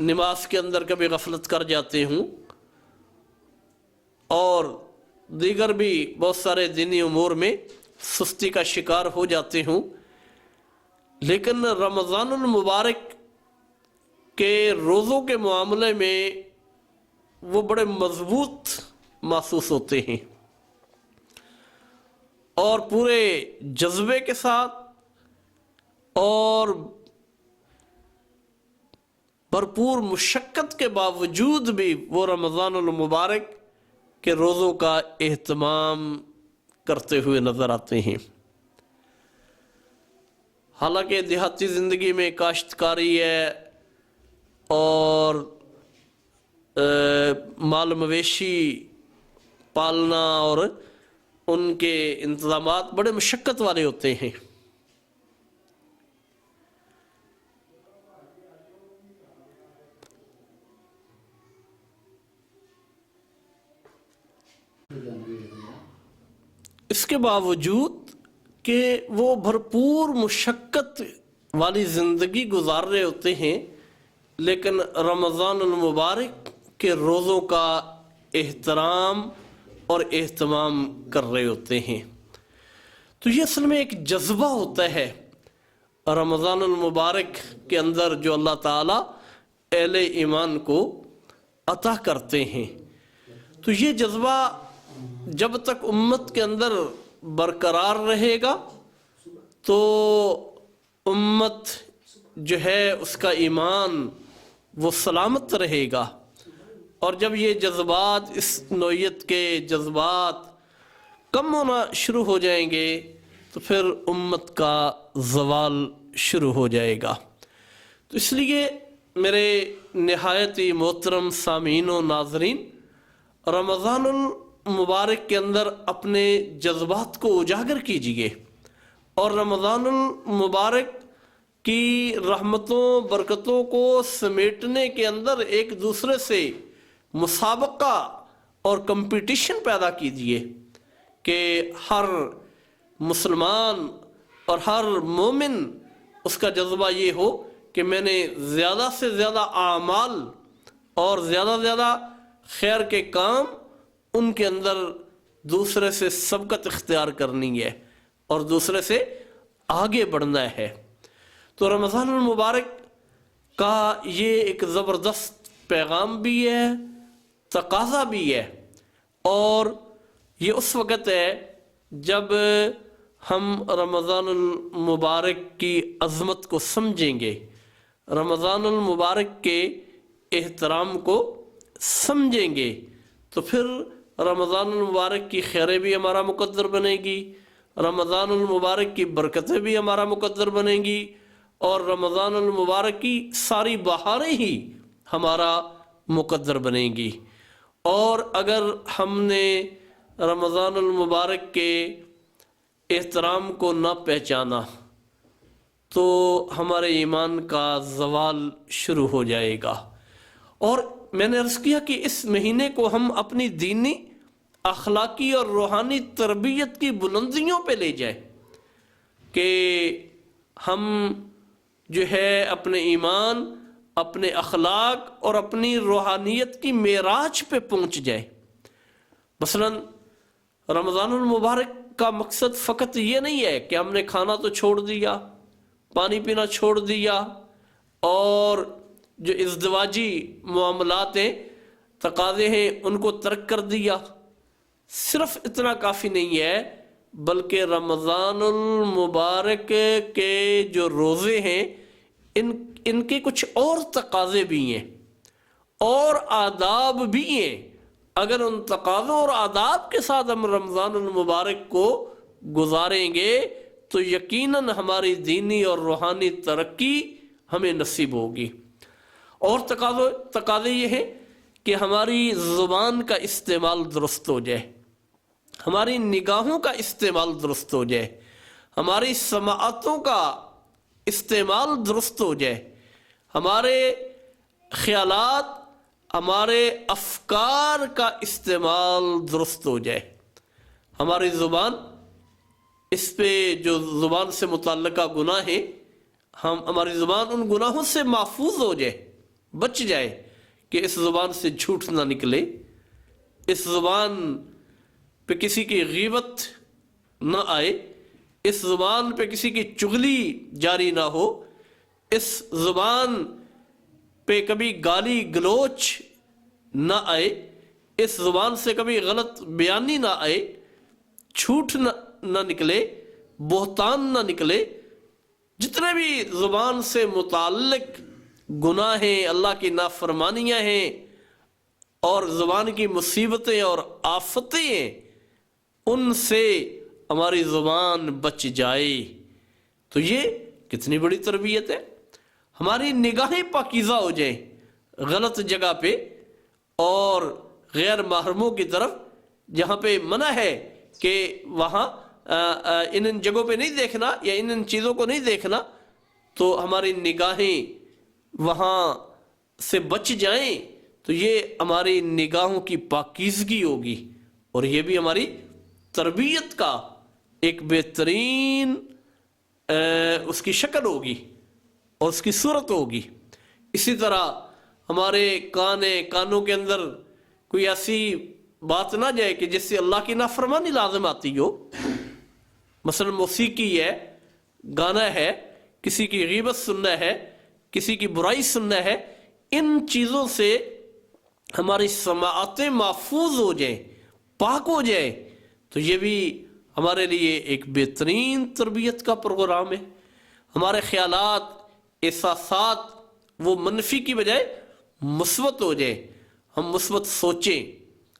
نماز کے اندر کبھی غفلت کر جاتے ہوں اور دیگر بھی بہت سارے دینی امور میں سستی کا شکار ہو جاتے ہوں، لیکن رمضان المبارک کے روزوں کے معاملے میں وہ بڑے مضبوط محسوس ہوتے ہیں اور پورے جذبے کے ساتھ اور بھرپور مشقت کے باوجود بھی وہ رمضان المبارک کے روزوں کا اہتمام کرتے ہوئے نظر آتے ہیں۔ حالانکہ دیہاتی زندگی میں کاشتکاری ہے اور مال مویشی پالنا اور ان کے انتظامات بڑے مشقت والے ہوتے ہیں، اس کے باوجود کہ وہ بھرپور مشقت والی زندگی گزار رہے ہوتے ہیں، لیکن رمضان المبارک کے روزوں کا احترام اور اہتمام کر رہے ہوتے ہیں۔ تو یہ اصل میں ایک جذبہ ہوتا ہے رمضان المبارک کے اندر جو اللہ تعالیٰ اہل ایمان کو عطا کرتے ہیں۔ تو یہ جذبہ جب تک امت کے اندر برقرار رہے گا تو امت جو ہے اس کا ایمان وہ سلامت رہے گا، اور جب یہ جذبات، اس نوعیت کے جذبات کم ہونا شروع ہو جائیں گے تو پھر امت کا زوال شروع ہو جائے گا۔ تو اس لیے میرے نہایت ہی محترم سامعین و ناظرین، رمضان المبارک کے اندر اپنے جذبات کو اجاگر کیجئے اور رمضان المبارک کی رحمتوں برکتوں کو سمیٹنے کے اندر ایک دوسرے سے مسابقہ اور کمپٹیشن پیدا کیجئے کہ ہر مسلمان اور ہر مومن اس کا جذبہ یہ ہو کہ میں نے زیادہ سے زیادہ اعمال اور زیادہ سے زیادہ خیر کے کام ان کے اندر دوسرے سے سبقت اختیار کرنی ہے اور دوسرے سے آگے بڑھنا ہے۔ تو رمضان المبارک کا یہ ایک زبردست پیغام بھی ہے، تقاضا بھی ہے، اور یہ اس وقت ہے جب ہم رمضان المبارک کی عظمت کو سمجھیں گے، رمضان المبارک کے احترام کو سمجھیں گے، تو پھر رمضان المبارک کی خیریں بھی ہمارا مقدر بنے گی، رمضان المبارک کی برکتیں بھی ہمارا مقدر بنیں گی، اور رمضان المبارک کی ساری بہاریں ہی ہمارا مقدر بنیں گی۔ اور اگر ہم نے رمضان المبارک کے احترام کو نہ پہچانا تو ہمارے ایمان کا زوال شروع ہو جائے گا۔ اور میں نے عرض کیا کہ اس مہینے کو ہم اپنی دینی، اخلاقی اور روحانی تربیت کی بلندیوں پہ لے جائیں کہ ہم جو ہے اپنے ایمان، اپنے اخلاق اور اپنی روحانیت کی معراج پہ پہنچ جائیں۔ مثلا رمضان المبارک کا مقصد فقط یہ نہیں ہے کہ ہم نے کھانا تو چھوڑ دیا، پانی پینا چھوڑ دیا، اور جو ازدواجی معاملات ہیں، تقاضے ہیں، ان کو ترک کر دیا۔ صرف اتنا کافی نہیں ہے، بلکہ رمضان المبارک کے جو روزے ہیں ان کے کچھ اور تقاضے بھی ہیں اور آداب بھی ہیں۔ اگر ان تقاضوں اور آداب کے ساتھ ہم رمضان المبارک کو گزاریں گے تو یقیناً ہماری دینی اور روحانی ترقی ہمیں نصیب ہوگی۔ اور تقاضے یہ ہیں کہ ہماری زبان کا استعمال درست ہو جائے، ہماری نگاہوں کا استعمال درست ہو جائے، ہماری سماعتوں کا استعمال درست ہو جائے، ہمارے خیالات، ہمارے افکار کا استعمال درست ہو جائے، ہماری زبان، اس پہ جو زبان سے متعلقہ گناہ ہیں، ہماری زبان ان گناہوں سے محفوظ ہو جائے بچ جائے کہ اس زبان سے جھوٹ نہ نکلے، اس زبان پہ کسی کی غیبت نہ آئے، اس زبان پہ کسی کی چغلی جاری نہ ہو، اس زبان پہ کبھی گالی گلوچ نہ آئے، اس زبان سے کبھی غلط بیانی نہ آئے، جھوٹ نہ نکلے، بہتان نہ نکلے، جتنے بھی زبان سے متعلق گناہ ہیں، اللہ کی نافرمانیاں ہیں اور زبان کی مصیبتیں اور آفتیں ہیں، ان سے ہماری زبان بچ جائے۔ تو یہ کتنی بڑی تربیت ہے۔ ہماری نگاہیں پاکیزہ ہو جائیں غلط جگہ پہ اور غیر محرموں کی طرف، جہاں پہ منع ہے کہ وہاں ان جگہوں پہ نہیں دیکھنا یا ان چیزوں کو نہیں دیکھنا، تو ہماری نگاہیں وہاں سے بچ جائیں، تو یہ ہماری نگاہوں کی پاکیزگی ہوگی، اور یہ بھی ہماری تربیت کا ایک بہترین اس کی شکل ہوگی اور اس کی صورت ہوگی۔ اسی طرح ہمارے کانوں کے اندر کوئی ایسی بات نہ جائے کہ جس سے اللہ کی نافرمانی لازم آتی ہو، مثلا موسیقی ہے، گانا ہے، کسی کی غیبت سننا ہے، کسی کی برائی سننا ہے، ان چیزوں سے ہماری سماعتیں محفوظ ہو جائیں، پاک ہو جائیں، تو یہ بھی ہمارے لیے ایک بہترین تربیت کا پروگرام ہے۔ ہمارے خیالات، احساسات وہ منفی کی بجائے مثبت ہو جائیں، ہم مثبت سوچیں،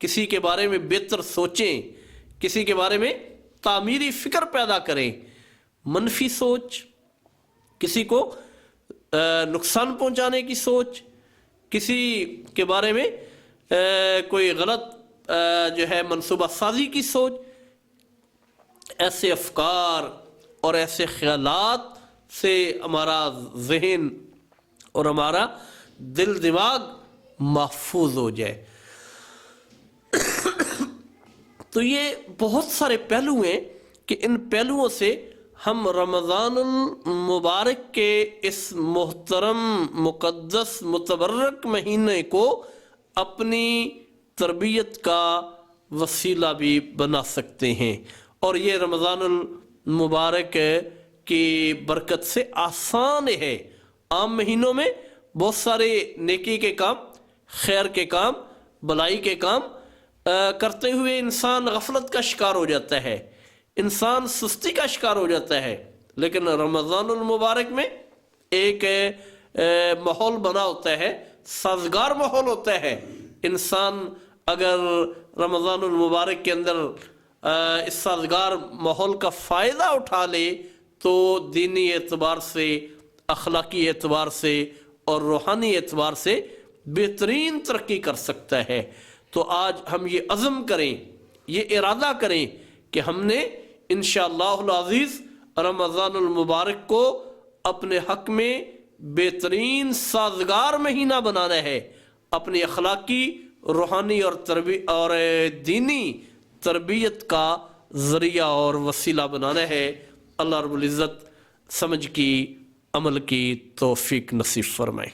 کسی کے بارے میں بہتر سوچیں، کسی کے بارے میں تعمیری فکر پیدا کریں۔ منفی سوچ، کسی کو نقصان پہنچانے کی سوچ، کسی کے بارے میں کوئی غلط جو ہے منصوبہ سازی کی سوچ، ایسے افکار اور ایسے خیالات سے ہمارا ذہن اور ہمارا دل دماغ محفوظ ہو جائے۔ تو یہ بہت سارے پہلو ہیں کہ ان پہلوؤں سے ہم رمضان المبارک کے اس محترم مقدس متبرک مہینے کو اپنی تربیت کا وسیلہ بھی بنا سکتے ہیں، اور یہ رمضان المبارک کی برکت سے آسان ہے۔ عام مہینوں میں بہت سارے نیکی کے کام، خیر کے کام، بلائی کے کام کرتے ہوئے انسان غفلت کا شکار ہو جاتا ہے، انسان سستی کا شکار ہو جاتا ہے، لیکن رمضان المبارک میں ایک ماحول بنا ہوتا ہے، سازگار ماحول ہوتا ہے۔ انسان اگر رمضان المبارک کے اندر اس سازگار ماحول کا فائدہ اٹھا لے تو دینی اعتبار سے، اخلاقی اعتبار سے اور روحانی اعتبار سے بہترین ترقی کر سکتا ہے۔ تو آج ہم یہ عزم کریں، یہ ارادہ کریں کہ ہم نے انشاءاللہ العزیز رمضان المبارک کو اپنے حق میں بہترین سازگار مہینہ بنانا ہے، اپنی اخلاقی، روحانی اور دینی تربیت کا ذریعہ اور وسیلہ بنانا ہے۔ اللہ رب العزت سمجھ کی، عمل کی توفیق نصیب فرمائے۔